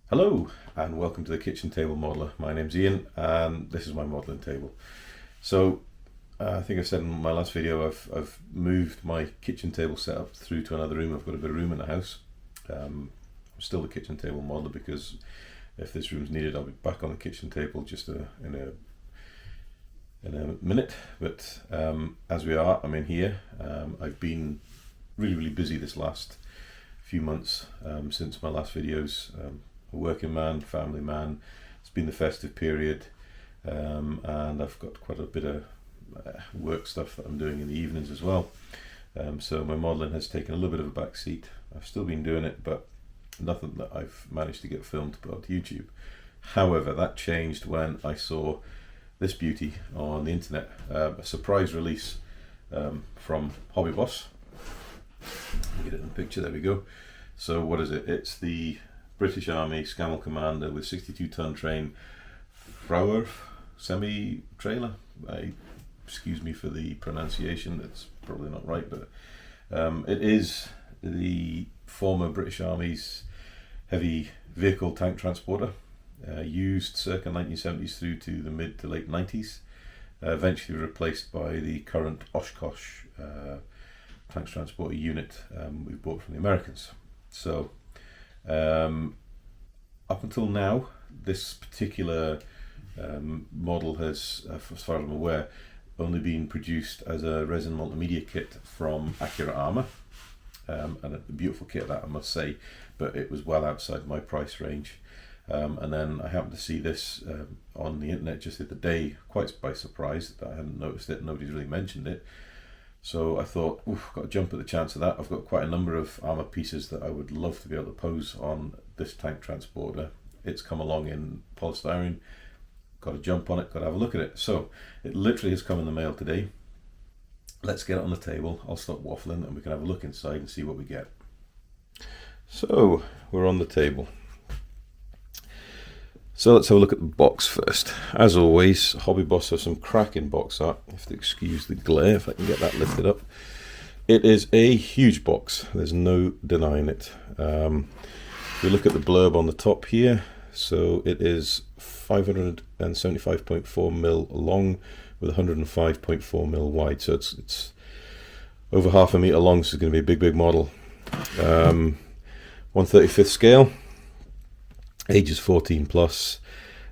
Hello and welcome to the Kitchen Table Modeler. My name's Ian and this is my modelling table. So I think I said in my last video I've moved my kitchen table setup through to another room. I've got a bit of room in the house. I'm still the kitchen table modeler because if this room's needed I'll be back on the kitchen table just in a minute. But as we are, I'm in here. I've been really busy this last few months since my last videos. A working man, family man. It's been the festive period, and I've got quite a bit of work stuff that I'm doing in the evenings as well. So my modelling has taken a little bit of a back seat. I've still been doing it, but nothing that I've managed to get filmed to put on YouTube. However, that changed when I saw this beauty on the internet, a surprise release from HobbyBoss. Get it in the picture, there we go. So what is it? It's the British Army Scammell Commander with 62-ton Crane Fruehauf semi-trailer. Excuse me for the pronunciation, it's probably not right, but it is the former British Army's heavy vehicle tank transporter, used circa 1970s through to the mid to late 90s, eventually replaced by the current Oshkosh tank transporter unit we've bought from the Americans. So up until now, this particular model has, as far as I'm aware, only been produced as a resin multimedia kit from Accurate Armour, and a beautiful kit that I must say, but it was well outside my price range. And then I happened to see this on the internet just the other day, quite by surprise that I hadn't noticed it, nobody's really mentioned it. So I thought, oof, got to jump at the chance of that. I've got quite a number of armour pieces that I would love to be able to pose on this tank transporter. It's come along in polystyrene, got to jump on it, got to have a look at it. So it literally has come in the mail today. Let's get it on the table. I'll stop waffling and we can have a look inside and see what we get. So we're on the table. So let's have a look at the box first. As always, HobbyBoss has some cracking box art. You have to excuse the glare if I can get that lifted up. It is a huge box, there's no denying it. If we look at the blurb on the top here, so it is 575.4mm long with 105.4mm wide, so it's over half a metre long, so it's going to be a big model. 1/35 scale. Ages 14 plus,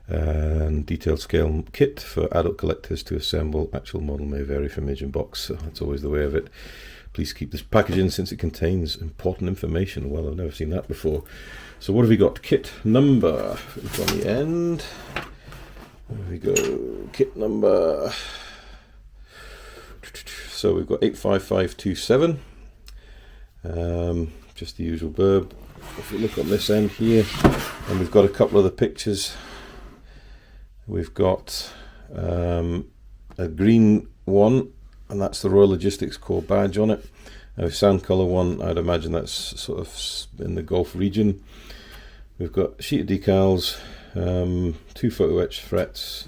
and detailed scale kit for adult collectors to assemble. Actual model may vary from image and box, so that's always the way of it. Please keep this packaging since it contains important information. Well, I've never seen that before. So what have we got? Kit number. It's on the end. There we go. Kit number. So we've got 85527. Just the usual blurb. If we look on this end here, and we've got a couple of the pictures. We've got a green one, and that's the Royal Logistics Corps badge on it. A sand colour one, I'd imagine that's sort of in the Gulf region. We've got a sheet of decals, 2 photo etched frets,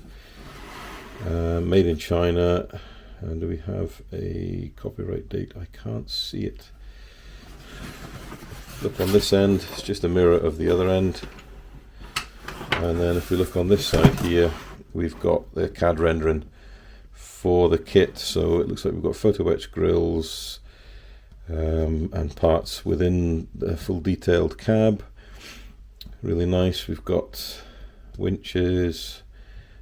made in China, and do we have a copyright date? I can't see it. Look on this end, it's just a mirror of the other end. And then if we look on this side here, we've got the CAD rendering for the kit. So it looks like we've got photo etched grills and parts within the full detailed cab. Really nice. We've got winches,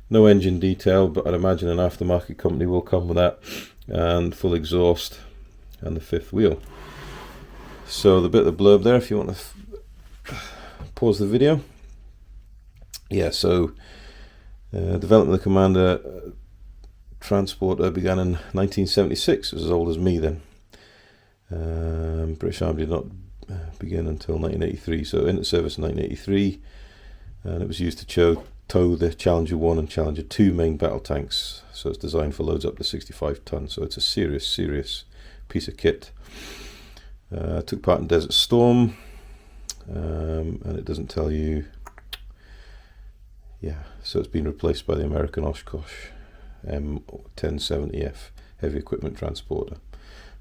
no engine detail, but I'd imagine an aftermarket company will come with that, and full exhaust and the 5th wheel. So the bit of the blurb there, if you want to pause the video. Yeah, so development of the Commander transporter began in 1976. It was as old as me then. British Army did not begin until 1983, so into service in 1983, and it was used to tow the Challenger 1 and Challenger 2 main battle tanks. So it's designed for loads up to 65 tons, so it's a serious piece of kit. Took part in Desert Storm, and it doesn't tell you. Yeah, so it's been replaced by the American Oshkosh M1070F heavy equipment transporter.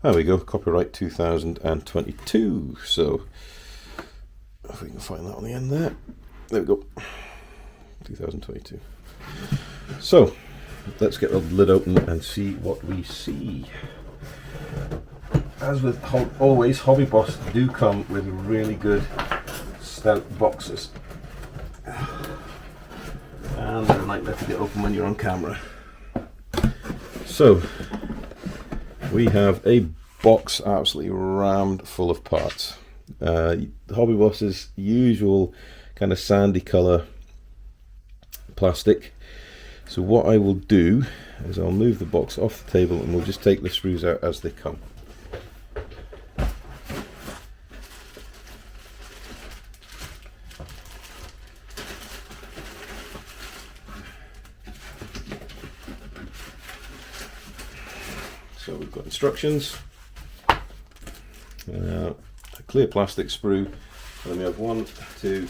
There we go, copyright 2022. So if we can find that on the end there. there we go, 2022. So let's get the lid open and see what we see. As with always, HobbyBoss do come with really good stout boxes, and they're a nightmare to get open when you're on camera. So we have a box absolutely rammed full of parts. HobbyBoss's usual kind of sandy colour plastic. So what I will do is I'll move the box off the table and we'll just take the sprues out as they come. So we've got instructions, a clear plastic sprue, and then we have 1, 2,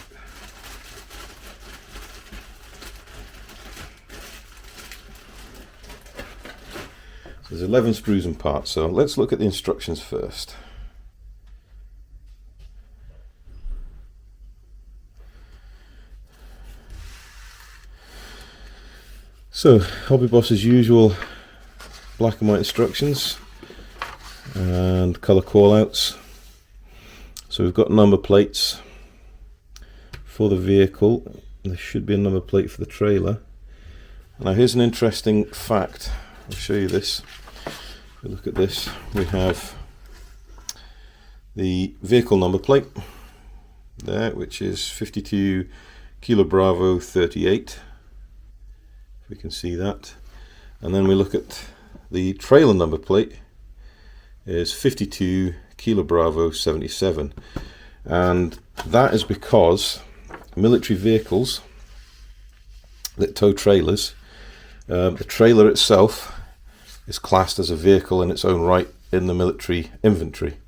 so there's 11 sprues and parts. So let's look at the instructions first. So HobbyBoss's usual black and white instructions and colour callouts. So we've got number plates for the vehicle. There should be a number plate for the trailer. Now here's an interesting fact. I'll show you this. If we look at this, we have the vehicle number plate there, which is 52 Kilo Bravo 38. If we can see that. And then we look at the trailer number plate is 52 Kilo Bravo 77, and that is because military vehicles that tow trailers, the trailer itself is classed as a vehicle in its own right in the military inventory,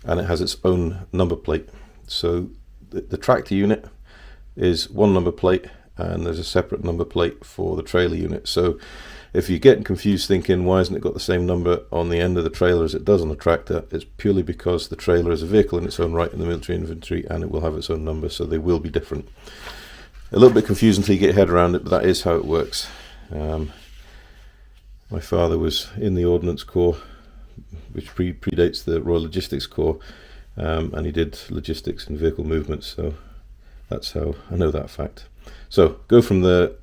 and it has its own number plate. So the tractor unit is one number plate, and there's a separate number plate for the trailer unit. So if you're getting confused thinking why hasn't it got the same number on the end of the trailer as it does on the tractor, it's purely because the trailer is a vehicle in its own right in the military inventory, and it will have its own number, so they will be different. A little bit confusing until you get your head around it, but that is how it works. My father was in the Ordnance Corps, which predates the Royal Logistics Corps, and he did logistics and vehicle movements, so that's how I know that fact. So go from the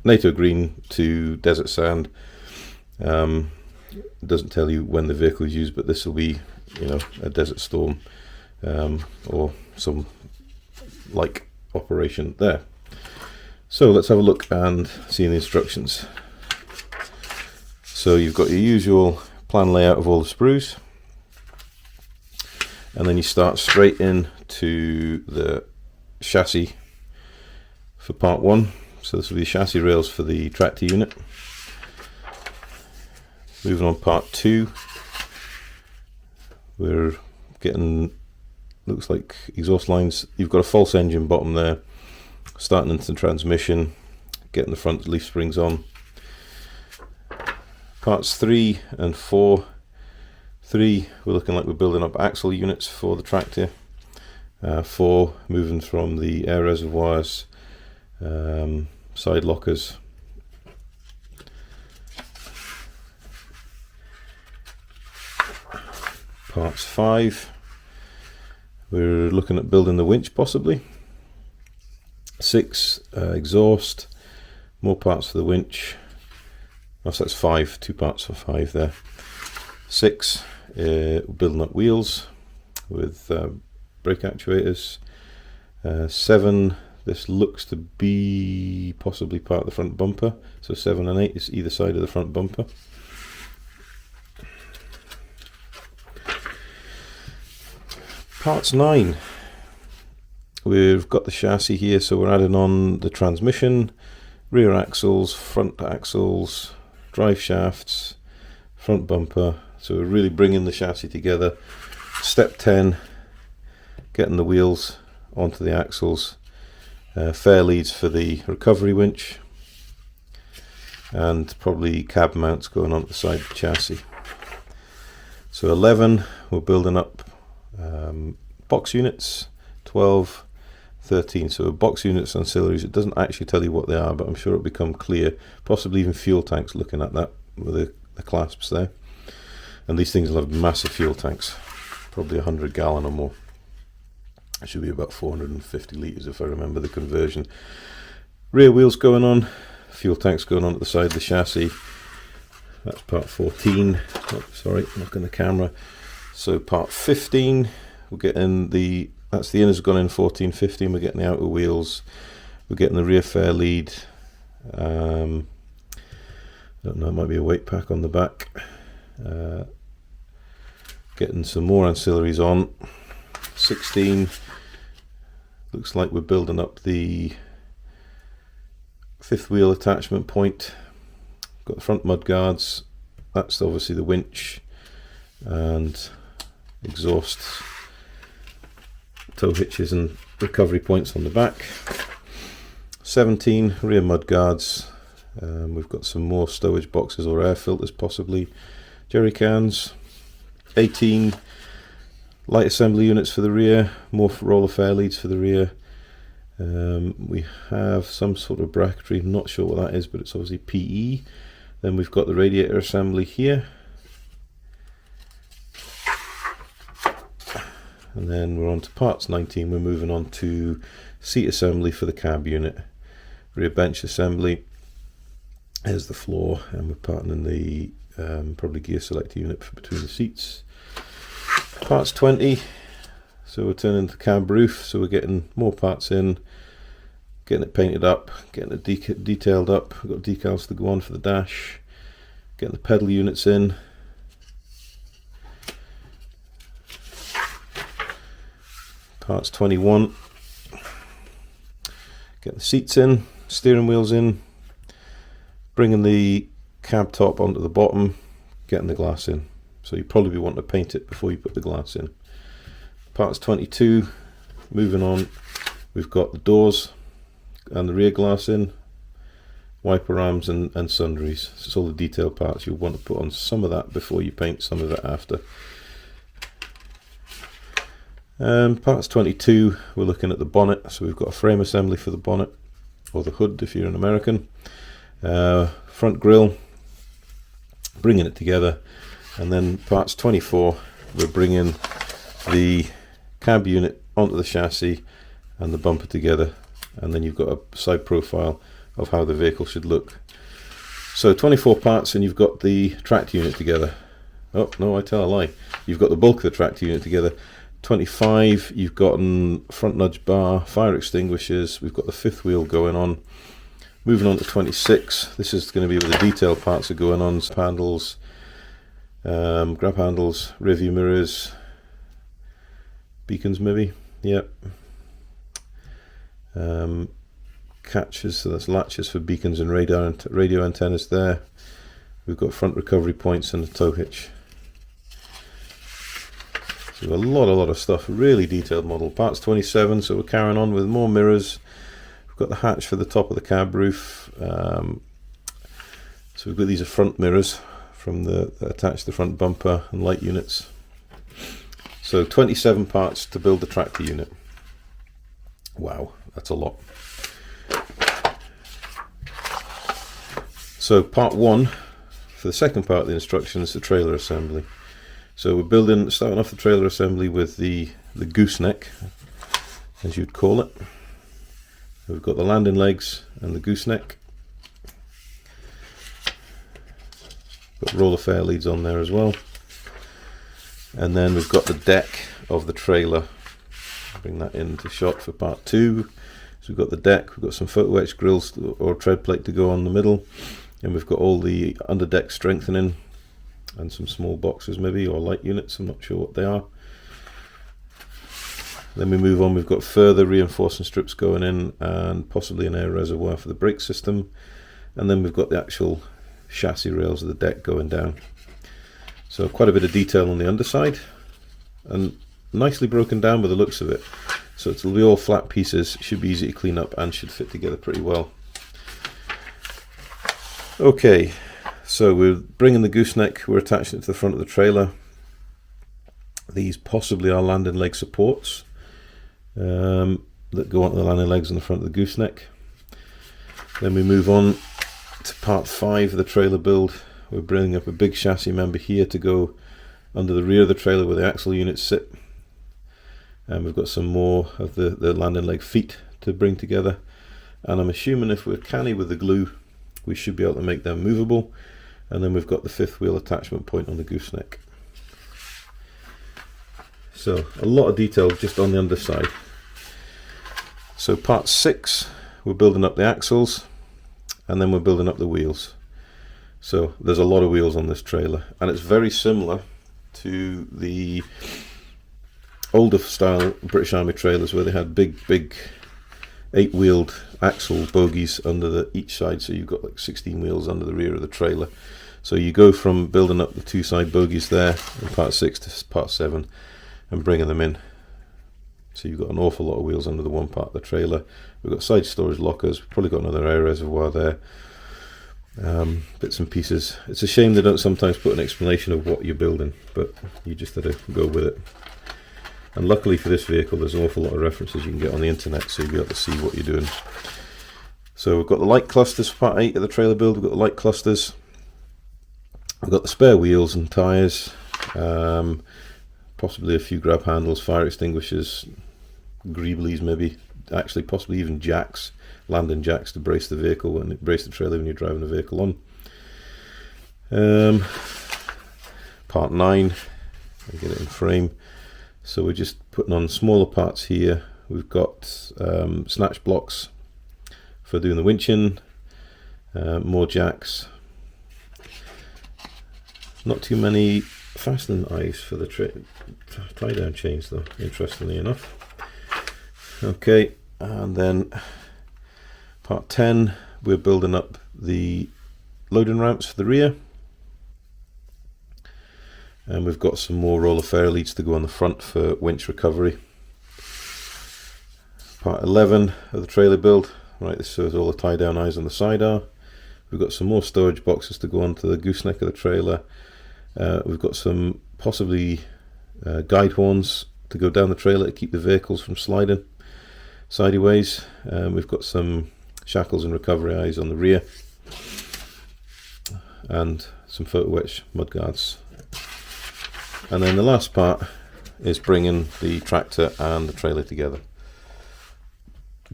NATO green to desert sand. It doesn't tell you when the vehicle is used, but this will be, you know, a desert storm or some like operation there. So let's have a look and see the instructions. So you've got your usual plan layout of all the sprues, and then you start straight into the chassis for part 1. So this will be chassis rails for the tractor unit. Moving on, part 2, we're getting, looks like exhaust lines. You've got a false engine bottom there, starting into the transmission, getting the front leaf springs on. Parts 3 and 4. 3, we're looking like we're building up axle units for the tractor. 4, moving from the air reservoirs, side lockers. Parts 5, we're looking at building the winch possibly. 6, exhaust, more parts for the winch. Oh, so that's 5, 2 parts for 5 there. 6, building up wheels with brake actuators. 7, this looks to be possibly part of the front bumper, so 7 and 8 is either side of the front bumper. Parts 9, we've got the chassis here, so we're adding on the transmission, rear axles, front axles, drive shafts, front bumper. So we're really bringing the chassis together. Step 10, getting the wheels onto the axles. Fair leads for the recovery winch, and probably cab mounts going on the side of the chassis. So 11, we're building up box units. 12, 13. So box units, ancillaries, it doesn't actually tell you what they are, but I'm sure it'll become clear, possibly even fuel tanks looking at that with the clasps there. And these things will have massive fuel tanks, probably 100 gallon or more. It should be about 450 litres if I remember the conversion. Rear wheels going on, fuel tanks going on at the side of the chassis. That's part 14. Oh, sorry, knocking the camera. So part 15, we're getting the, that's the inners gone in 14, 15, we're getting the outer wheels, we're getting the rear fair lead. I don't know, it might be a weight pack on the back. Getting some more ancillaries on. 16, looks like we're building up the fifth wheel attachment point. Got the front mud guards, that's obviously the winch, and exhausts, tow hitches and recovery points on the back. 17, rear mud guards. We've got some more stowage boxes or air filters possibly. Jerry cans. 18, light assembly units for the rear, more roller fair leads for the rear. We have some sort of bracketry, I'm not sure what that is, but it's obviously PE. Then we've got the radiator assembly here. And then we're on to parts 19, we're moving on to seat assembly for the cab unit. Rear bench assembly. Here's the floor, and we're parting in the probably gear selector unit for between the seats. Parts 20, so we're turning the cab roof, so we're getting more parts in, getting it painted up, getting it detailed up. We've got decals to go on for the dash, getting the pedal units in. Parts 21, getting the seats in, steering wheels in, bringing the cab top onto the bottom, getting the glass in. So you probably want to paint it before you put the glass in. Parts 22, moving on, we've got the doors and the rear glass in, wiper arms and sundries. So it's all the detailed parts. You'll want to put on some of that before you paint some of it after. Parts 22, we're looking at the bonnet. So we've got a frame assembly for the bonnet, or the hood if you're an American. Front grille, bringing it together. And then parts 24, we're bringing the cab unit onto the chassis and the bumper together, and then you've got a side profile of how the vehicle should look. So 24 parts, and you've got the tractor unit together. Oh no, I tell a lie, you've got the bulk of the tractor unit together. 25, you've got a front nudge bar, fire extinguishers, we've got the fifth wheel going on. Moving on to 26, this is going to be where the detailed parts are going on. Handles, grab handles, rear view mirrors, beacons maybe, yep. Catches, so that's latches for beacons and radio antennas there. We've got front recovery points and a tow hitch. So a lot of stuff, really detailed model. Parts 27, so we're carrying on with more mirrors. We've got the hatch for the top of the cab roof. So we've got these are front mirrors from that attach to the front bumper and light units. So 27 parts to build the tractor unit. Wow, that's a lot. So part 1, for the second part of the instructions, the trailer assembly. So we're starting off the trailer assembly with the gooseneck, as you'd call it. So we've got the landing legs and the gooseneck. Got roller fair leads on there as well. And then we've got the deck of the trailer. Bring that into shot for part 2. So we've got the deck, we've got some photo etch grills or tread plate to go on the middle, and we've got all the under deck strengthening and some small boxes maybe, or light units, I'm not sure what they are. Then we move on, we've got further reinforcing strips going in and possibly an air reservoir for the brake system, and then we've got the actual chassis rails of the deck going down. So quite a bit of detail on the underside, and nicely broken down by the looks of it. So it'll be all flat pieces, should be easy to clean up and should fit together pretty well. Okay, so we're bringing the gooseneck, we're attaching it to the front of the trailer. These possibly are landing leg supports. that go onto the landing legs on the front of the gooseneck. Then we move on to part 5 of the trailer build. We're bringing up a big chassis member here to go under the rear of the trailer where the axle units sit. And we've got some more of the landing leg feet to bring together. And I'm assuming if we're canny with the glue, we should be able to make them movable. And then we've got the 5th wheel attachment point on the gooseneck. So a lot of detail just on the underside. So part 6, we're building up the axles, and then we're building up the wheels. So there's a lot of wheels on this trailer, and it's very similar to the older style British Army trailers where they had big 8-wheeled axle bogies under each side, so you've got like 16 wheels under the rear of the trailer. So you go from building up the 2 side bogies there in part 6 to part 7 and bringing them in. So you've got an awful lot of wheels under the one part of the trailer. We've got side storage lockers, we've probably got another air reservoir there, bits and pieces. It's a shame they don't sometimes put an explanation of what you're building, but you just have to go with it. And luckily for this vehicle, there's an awful lot of references you can get on the internet, so you'll be able to see what you're doing. So we've got the light clusters for part 8 of the trailer build. We've got the light clusters, we've got the spare wheels and tyres, possibly a few grab handles, fire extinguishers, greeblies maybe, actually possibly even jacks, landing jacks to brace the vehicle and brace the trailer when you're driving the vehicle on. Part 9, I get it in frame. So we're just putting on smaller parts here. We've got snatch blocks for doing the winching, more jacks. Not too many fastening eyes for the tie down chains though, interestingly enough. Okay, and then part 10, we're building up the loading ramps for the rear. And we've got some more roller fair leads to go on the front for winch recovery. Part 11 of the trailer build. Right, this shows all the tie down eyes on the side are. We've got some more storage boxes to go onto the gooseneck of the trailer. We've got some possibly guide horns to go down the trailer to keep the vehicles from sliding sideways. We've got some shackles and recovery eyes on the rear, and some photo etch mud guards. And then the last part is bringing the tractor and the trailer together.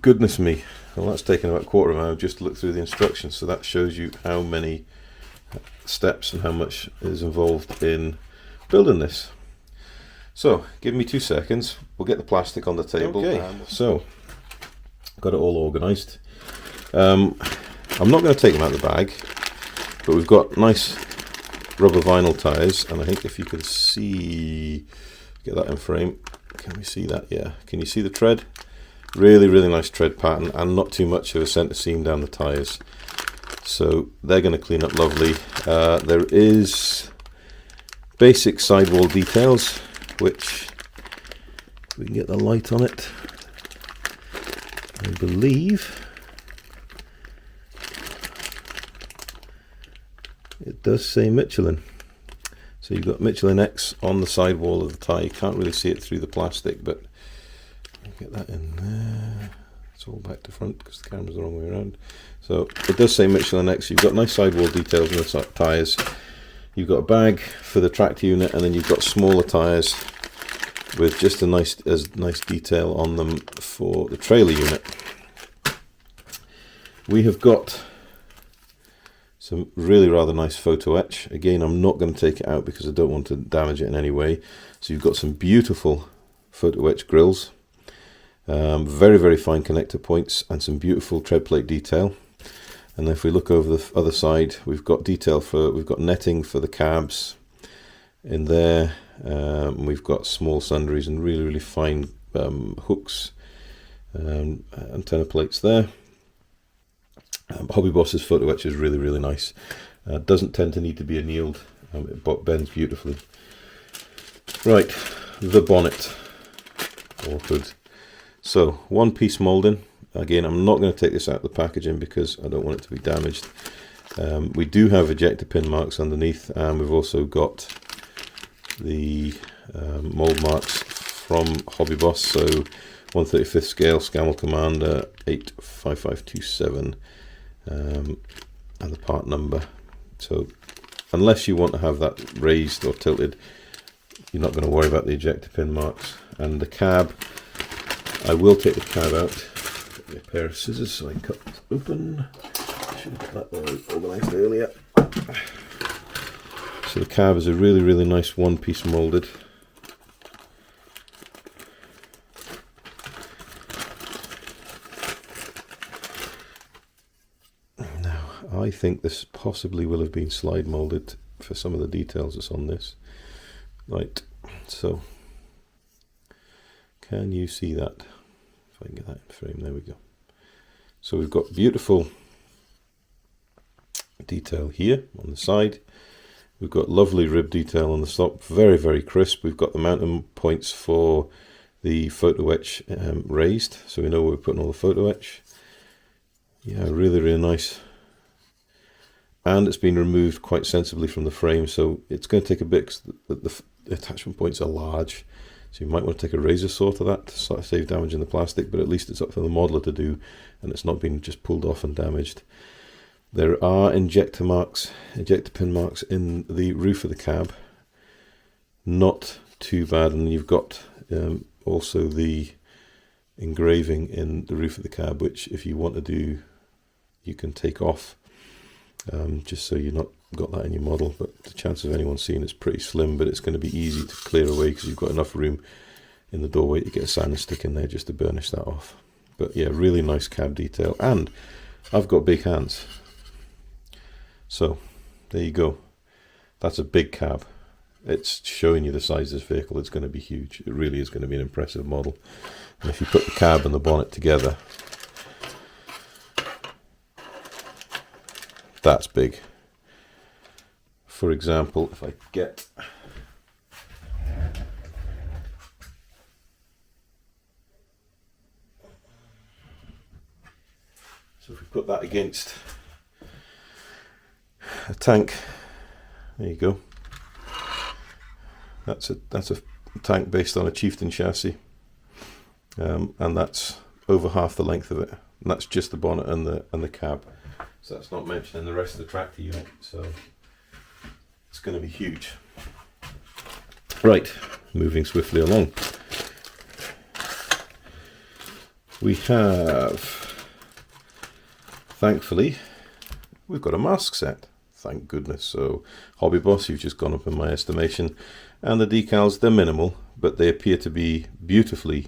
Goodness me, well, that's taken about a quarter of an hour just to look through the instructions, so that shows you how many steps and how much is involved in building this. So give me 2 seconds, we'll get the plastic on the table. Okay, so got it all organised. I'm not going to take them out of the bag, but we've got nice rubber vinyl tyres, and I think if you could see, get that in frame, can we see that? Yeah, can you see the tread? Really nice tread pattern, and not too much of a centre seam down the tyres, so they're going to clean up lovely. There is basic sidewall details, which we can get the light on it. I believe it does say Michelin, so you've got Michelin X on the sidewall of the tyre. You can't really see it through the plastic, but I'll get that in there. It's all back to front because the camera's the wrong way around. So it does say Michelin X. You've got nice sidewall details on the tyres. You've got a bag for the tractor unit, and then you've got smaller tyres with just a nice detail on them for the trailer unit. We have got some really rather nice photo etch. Again, I'm not going to take it out because I don't want to damage it in any way. So you've got some beautiful photo etch grills, very fine connector points, and some beautiful tread plate detail. And if we look over the other side, we've got detail for, we've got netting for the cabs in there. We've got small sundries and really fine hooks, antenna plates there. HobbyBoss's photo etch is really nice. Doesn't tend to need to be annealed. It bends beautifully. Right, the bonnet or hood. So 1-piece moulding. Again, I'm not going to take this out of the packaging because I don't want it to be damaged. We do have ejector pin marks underneath, and we've also got the mold marks from HobbyBoss. So 1/35 scale Scammell Commander 85527, and the part number. So unless you want to have that raised or tilted, you're not going to worry about the ejector pin marks. And the cab, I will take the cab out. Get me a pair of scissors so I can cut it open. Should have got that organised earlier. So the cab is a really, really nice one-piece moulded. Now, I think this possibly will have been slide moulded for some of the details that's on this. Right, so can you see that? If I can get that in frame, there we go. So we've got beautiful detail here on the side. We've got lovely rib detail on the top, very, very crisp. We've got the mounting points for the photo etch raised, so we know where we're putting all the photo etch. Yeah, really, really nice. And it's been removed quite sensibly from the frame, so it's going to take a bit, because the attachment points are large, so you might want to take a razor saw to that to sort of save damage in the plastic, but at least it's up for the modeler to do, and it's not been just pulled off and damaged. There are ejector pin marks in the roof of the cab. Not too bad, and you've got also the engraving in the roof of the cab, which if you want to do, you can take off, just so you're not got that in your model, but the chance of anyone seeing it's pretty slim, but it's going to be easy to clear away because you've got enough room in the doorway to get a sanding stick in there just to burnish that off. But yeah, really nice cab detail, and I've got big hands. So there you go. That's a big cab. It's showing you the size of this vehicle. It's going to be huge. It really is going to be an impressive model. And if you put the cab and the bonnet together, that's big. For example, if I get so if we put that against a tank, there you go. That's a tank based on a Chieftain chassis, and that's over half the length of it. And that's just the bonnet and the cab. So that's not mentioning the rest of the tractor unit. So it's going to be huge. Right, moving swiftly along. We have, thankfully, we've got a mask set. Thank goodness. So HobbyBoss, you've just gone up in my estimation. And the decals, they're minimal, but they appear to be beautifully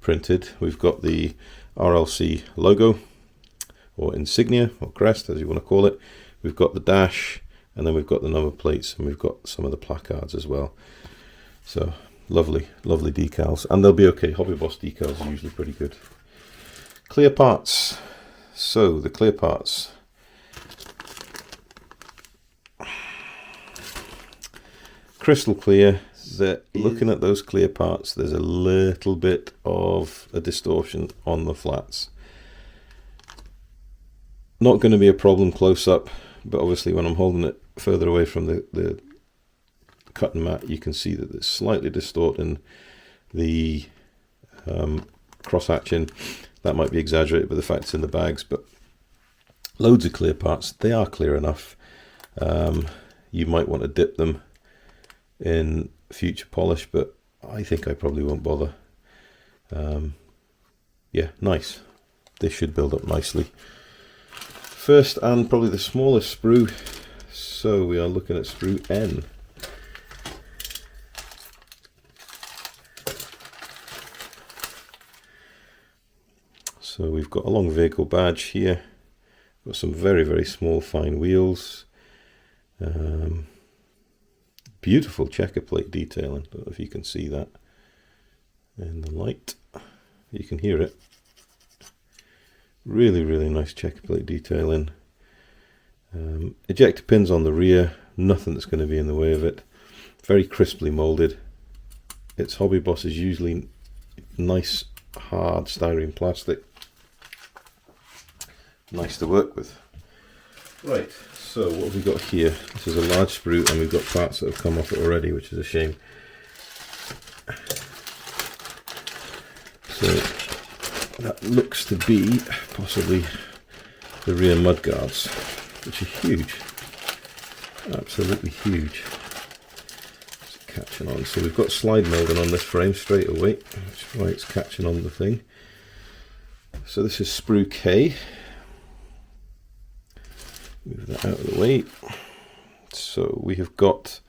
printed. We've got the RLC logo, or insignia, or crest, as you want to call it. We've got the dash, and then we've got the number plates, and we've got some of the placards as well. So lovely, lovely decals, and they'll be okay. HobbyBoss decals are usually pretty good. Clear parts. So the clear parts. Crystal clear. Looking at those clear parts, there's a little bit of a distortion on the flats. Not going to be a problem close up, but obviously when I'm holding it further away from the cutting mat, you can see that it's slightly distorting the cross hatching. That might be exaggerated by the fact it's in the bags, but loads of clear parts. They are clear enough. You might want to dip them in future polish, but I think I probably won't bother. Yeah, nice. They should build up nicely. First and probably the smallest sprue, so we are looking at Sprue N. So we've got a long vehicle badge here, got some very, very small fine wheels, beautiful checker plate detailing. I don't know if you can see that in the light, you can hear it. Really, really nice checker plate detailing. Ejector pins on the rear, nothing that's going to be in the way of it. Very crisply moulded. It's HobbyBoss is usually nice, hard styrene plastic. Nice to work with. Right, so what have we got here? This is a large sprue, and we've got parts that have come off it already, which is a shame. So that looks to be possibly the rear mudguards, which are huge, absolutely huge. It's catching on. So we've got slide molding on this frame straight away. That's why it's catching on the thing. So this is Sprue K. Move that out of the way. So we have got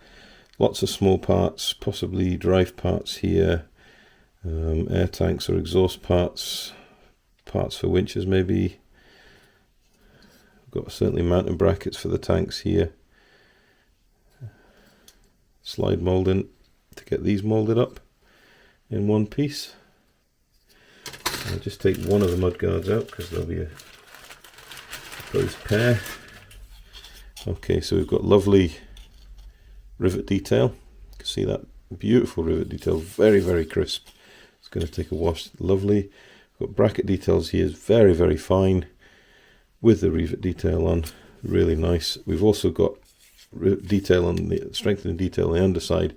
lots of small parts, possibly drive parts here, air tanks or exhaust parts, parts for winches maybe. We've got certainly mounting brackets for the tanks here. Slide moulding to get these moulded up in one piece. I'll just take one of the mudguards out because there'll be a proposed pair. Okay, so we've got lovely rivet detail. You can see that beautiful rivet detail, very, very crisp. It's going to take a wash. Lovely. We've got bracket details here, very, very fine with the rivet detail on. Really nice. We've also got detail on the strengthening detail on the underside.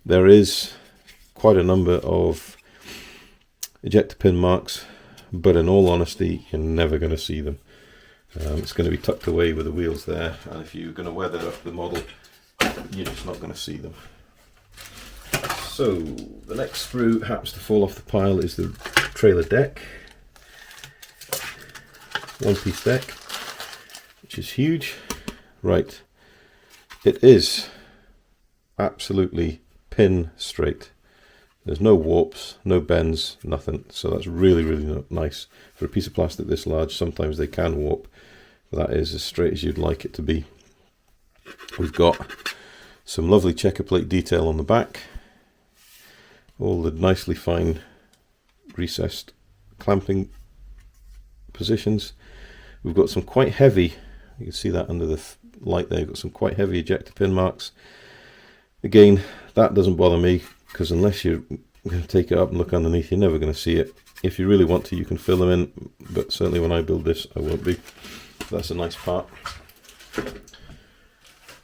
There is quite a number of ejector pin marks, but in all honesty, you're never going to see them. It's going to be tucked away with the wheels there, and if you're going to weather up the model, you're just not going to see them. So the next sprue happens to fall off the pile is the trailer deck, one-piece deck, which is huge. Right, it is absolutely pin straight. There's no warps, no bends, nothing. So that's really, really nice. For a piece of plastic this large, sometimes they can warp, but that is as straight as you'd like it to be. We've got some lovely checker plate detail on the back. All the nicely fine recessed clamping positions. We've got some quite heavy, you can see that under the light there, we've got some quite heavy ejector pin marks. Again, that doesn't bother me, because unless you're going to take it up and look underneath, you're never going to see it. If you really want to, you can fill them in, but certainly when I build this, I won't be. So that's a nice part.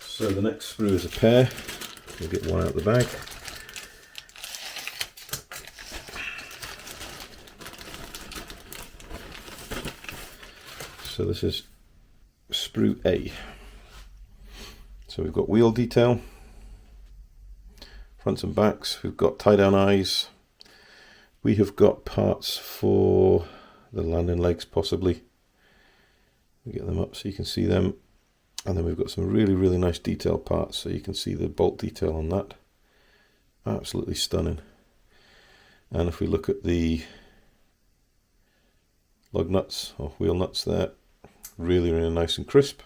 So the next sprue is a pair. We'll get one out of the bag. So this is Sprue A. So we've got wheel detail, fronts and backs, we've got tie-down eyes, we have got parts for the landing legs possibly. We get them up so you can see them, and then we've got some really, really nice detail parts so you can see the bolt detail on that. Absolutely stunning. And if we look at the lug nuts or wheel nuts there, really, really nice and crisp,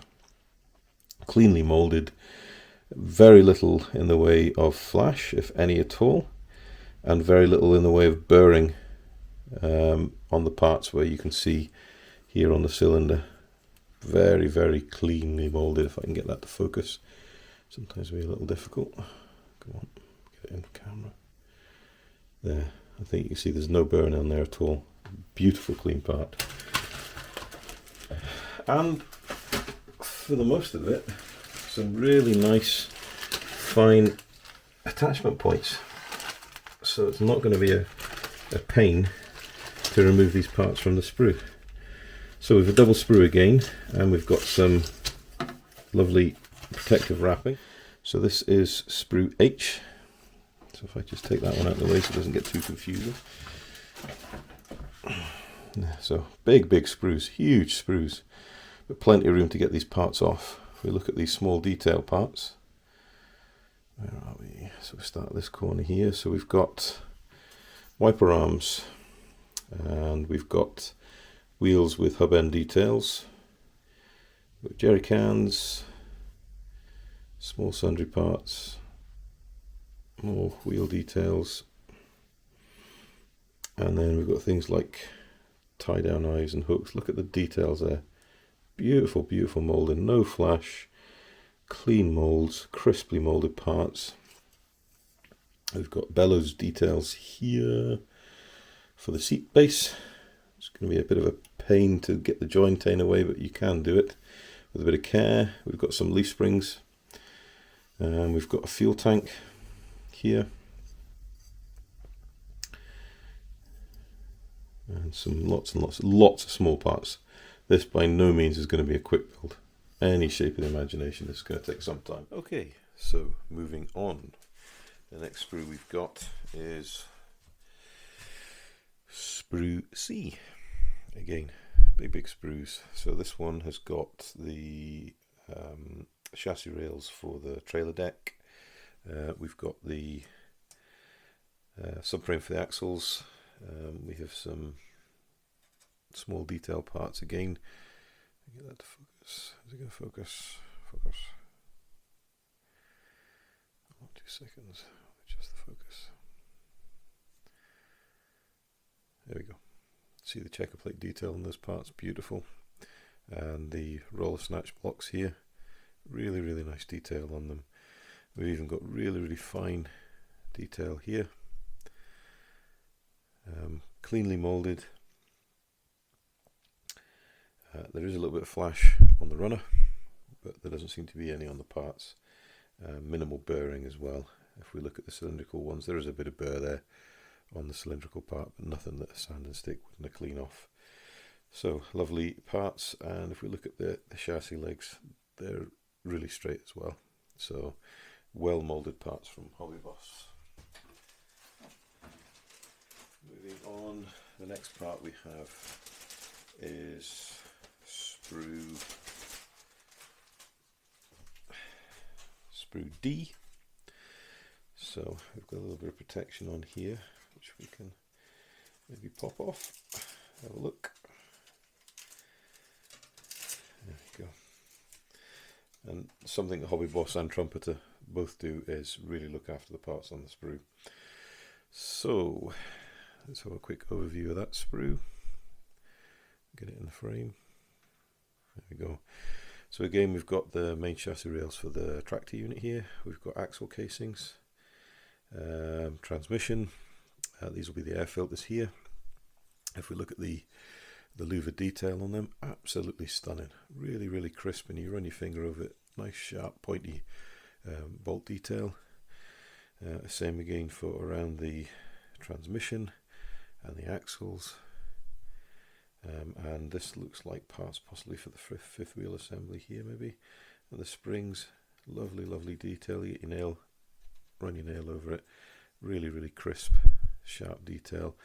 cleanly molded, very little in the way of flash, if any at all, and very little in the way of burring on the parts where you can see here on the cylinder. Very, very cleanly molded, if I can get that to focus. Sometimes it'll be a little difficult. Come on, get it in camera. There, I think you can see there's no burn on there at all. Beautiful clean part. And for the most of it, some really nice fine attachment points, so it's not going to be a pain to remove these parts from the sprue. So we've a double sprue again, and we've got some lovely protective wrapping. So this is Sprue H. So if I just take that one out of the way so it doesn't get too confusing. So big sprues, huge sprues, but plenty of room to get these parts off. If we look at these small detail parts, where are we? So we start at this corner here. So we've got wiper arms, and we've got wheels with hub end details, we've got jerry cans, small sundry parts, more wheel details, and then we've got things like tie down eyes and hooks. Look at the details there. Beautiful, beautiful molding, no flash, clean molds, crisply molded parts. We've got bellows details here for the seat base. It's going to be a bit of a pain to get the jointing away, but you can do it with a bit of care. We've got some leaf springs, and we've got a fuel tank here. And and some lots of small parts. This by no means is going to be a quick build. Any shape of the imagination, this is going to take some time. Okay, so moving on. The next sprue we've got is Sprue C. Again, big sprues. So this one has got the chassis rails for the trailer deck. We've got the subframe for the axles. We have some small detail parts again. Get that to focus. Is it going to focus? Focus. Oh, 2 seconds. Adjust the focus. There we go. See the checker plate detail in those parts, beautiful. And the roller snatch blocks here, really nice detail on them. We've even got really fine detail here. Cleanly molded. There is a little bit of flash on the runner, but there doesn't seem to be any on the parts. Minimal burring as well. If we look at the cylindrical ones, there is a bit of burr there on the cylindrical part, but nothing that a sand and stick wouldn't clean off. So lovely parts, and if we look at the chassis legs, they're really straight as well. So well molded parts from HobbyBoss. Moving on, the next part we have is Sprue D. So we've got a little bit of protection on here, which we can maybe pop off. Have a look. There we go. And something that HobbyBoss and Trumpeter both do is really look after the parts on the sprue. So let's have a quick overview of that sprue. Get it in the frame. There we go. So again, we've got the main chassis rails for the tractor unit here. We've got axle casings, transmission. These will be the air filters here. If we look at the louver detail on them, absolutely stunning. Really crisp, and you run your finger over it. Nice sharp pointy bolt detail. Same again for around the transmission and the axles. And this looks like parts possibly for the fifth wheel assembly here maybe. And the springs, lovely detail. You get your nail, run your nail over it. Really crisp, sharp detail.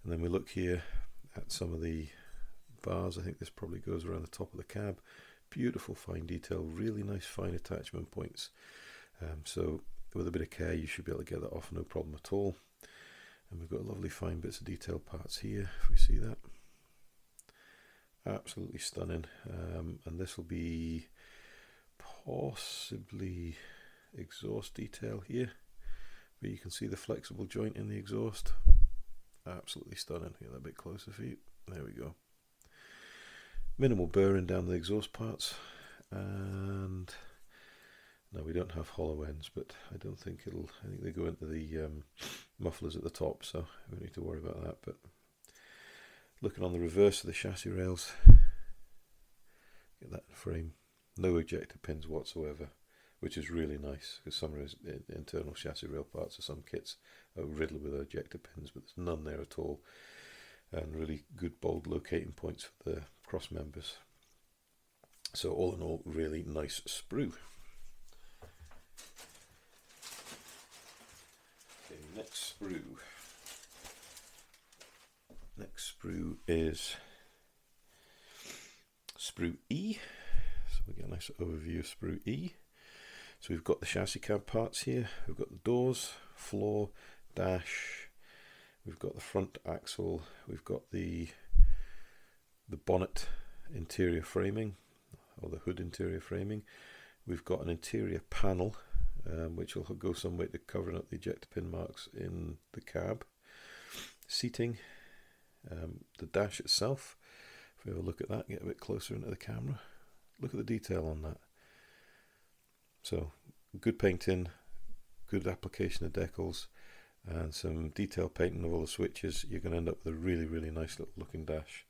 And then we look here at some of the bars. I think this probably goes around the top of the cab. Beautiful fine detail, really nice fine attachment points. So with a bit of care you should be able to get that off no problem at all. And we've got lovely fine bits of detail parts here, if we see that. Absolutely stunning. And this will be possibly exhaust detail here, but you can see the flexible joint in the exhaust. Absolutely stunning. Get that a bit closer for you. There we go. Minimal burring down the exhaust parts, and no, we don't have hollow ends, but I don't think it'll. I think they go into the mufflers at the top, so we don't need to worry about that. But looking on the reverse of the chassis rails, get that in frame. No ejector pins whatsoever, which is really nice, because some internal chassis rail parts of some kits are riddled with ejector pins, but there's none there at all. And really good bold locating points for the cross members. So all in all, really nice sprue. Okay, next sprue is Sprue E. So we get a nice overview of Sprue E. So we've got the chassis cab parts here. We've got the doors, floor, dash. We've got the front axle. We've got the bonnet interior framing, or the hood interior framing. We've got an interior panel, which will go some way to covering up the ejector pin marks in the cab. Seating, the dash itself. If we have a look at that, get a bit closer into the camera. Look at the detail on that. So good painting, good application of decals, and some detail painting of all the switches. You're going to end up with a really nice little looking dash.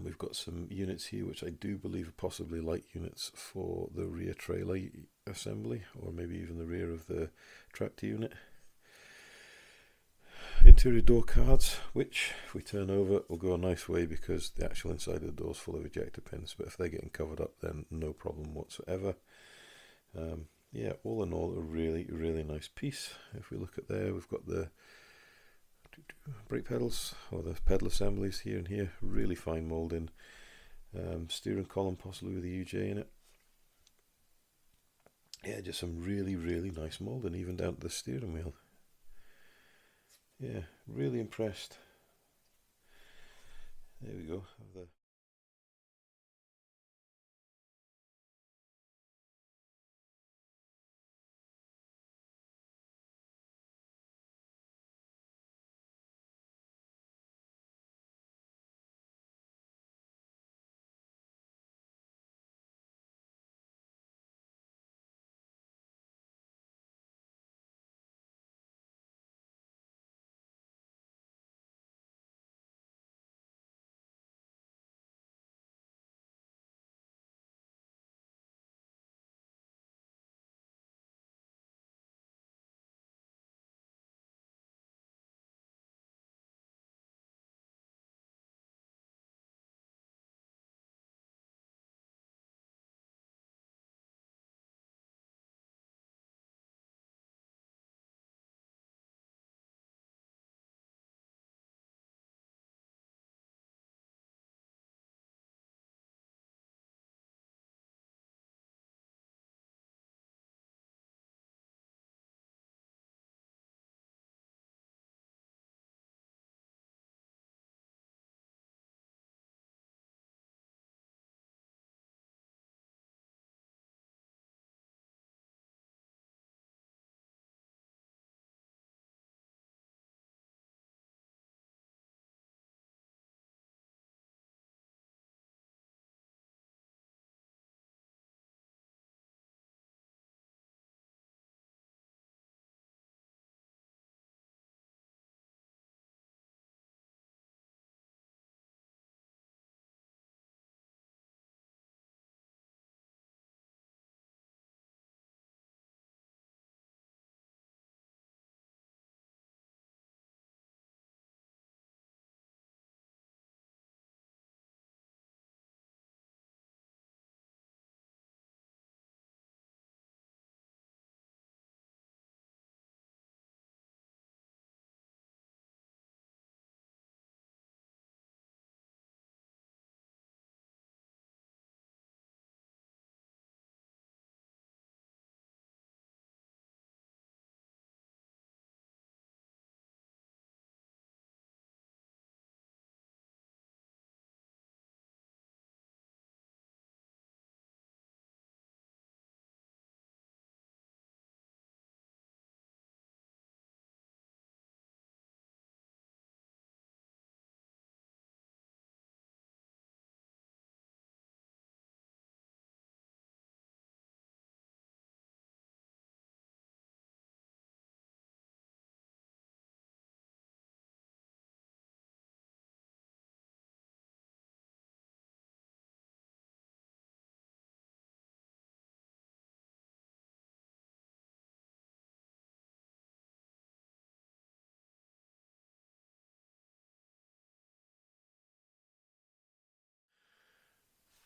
We've got some units here which I do believe are possibly light units for the rear trailer assembly, or maybe even the rear of the tractor unit. interior door cards, which if we turn over will go a nice way because the actual inside of the door is full of ejector pins, but if they're getting covered up then no problem whatsoever. Yeah, all in all a really nice piece. If we look at there, we've got the brake pedals, or the pedal assemblies here and here, really fine moulding. Steering column possibly with a UJ in it. Yeah, just some really nice moulding, even down to the steering wheel. Yeah, really impressed. There we go.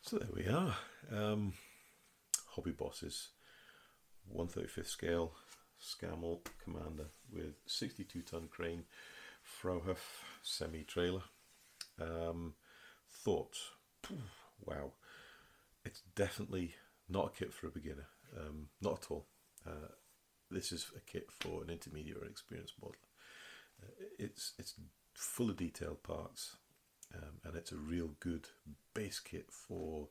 So there we are. HobbyBoss's 1/35 scale Scammell Commander with 62-ton Crane Fruehauf semi-trailer. Thoughts? Wow, it's definitely not a kit for a beginner, not at all. This is a kit for an intermediate or experienced modeler. It's full of detailed parts, and it's a real good base kit for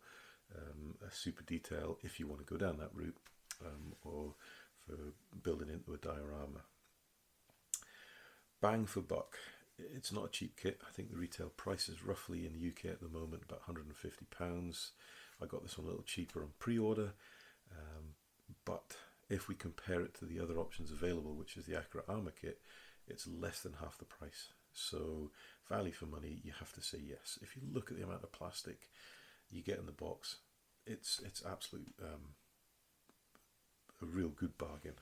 a super detail if you want to go down that route, or for building into a diorama. Bang for buck. It's not a cheap kit. I think the retail price is roughly in the UK at the moment about £150. I got this one a little cheaper on pre-order, but if we compare it to the other options available, which is the Accurate Armour kit, it's less than half the price. So value for money, you have to say yes. If you look at the amount of plastic you get in the box, it's absolute a real good bargain.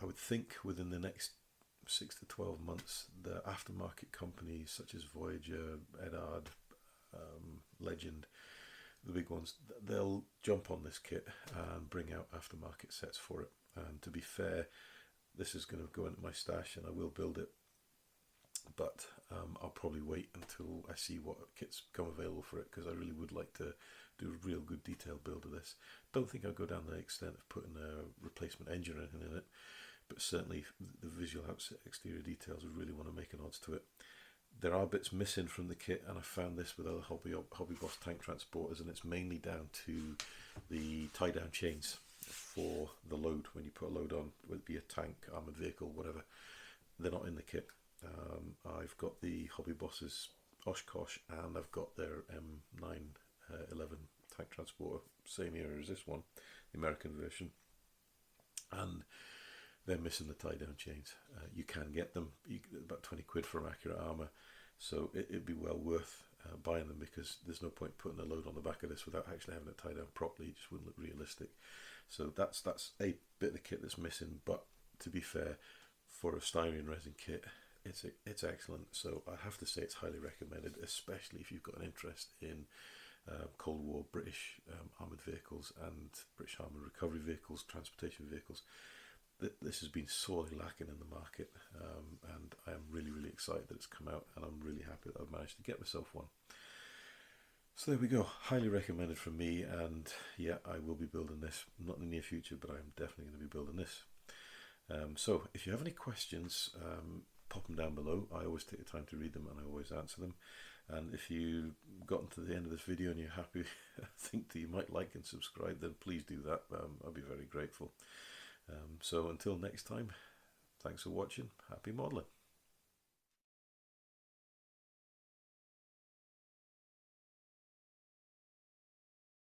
I would think within the next 6 to 12 months, the aftermarket companies such as Voyager, Edard, Legend, the big ones, they'll jump on this kit and bring out aftermarket sets for it. And to be fair, this is going to go into my stash and I will build it, but I'll probably wait until I see what kits come available for it, because I really would like to do a real good detailed build of this. Don't think I'll go down the extent of putting a replacement engine or anything in it, but certainly the visual exterior details, I really want to make an odds to it. There are bits missing from the kit, and I found this with other HobbyBoss tank transporters, and it's mainly down to the tie-down chains for the load. When you put a load on, whether it be a tank, armoured vehicle, whatever, they're not in the kit. I've got the HobbyBoss's Oshkosh, and I've got their M911 tank transporter, same era as this one, the American version, and they're missing the tie-down chains. You can get them, about 20 quid for Accurate Armour, so it'd be well worth buying them, because there's no point putting a load on the back of this without actually having it tied down properly. It just wouldn't look realistic. So that's a bit of the kit that's missing, but to be fair, for a styrene resin kit, it's excellent. So I have to say it's highly recommended, especially if you've got an interest in Cold War British armoured vehicles and British armoured recovery vehicles, transportation vehicles. This has been sorely lacking in the market, and I am really excited that it's come out, and I'm really happy that I've managed to get myself one. So there we go, highly recommended from me, and yeah, I will be building this, not in the near future, but I'm definitely going to be building this. So if you have any questions, pop them down below. I always take the time to read them, and I always answer them. And if you've gotten to the end of this video and you're happy, think that you might like and subscribe, then please do that. I'll be very grateful. So until next time, thanks for watching. Happy modelling.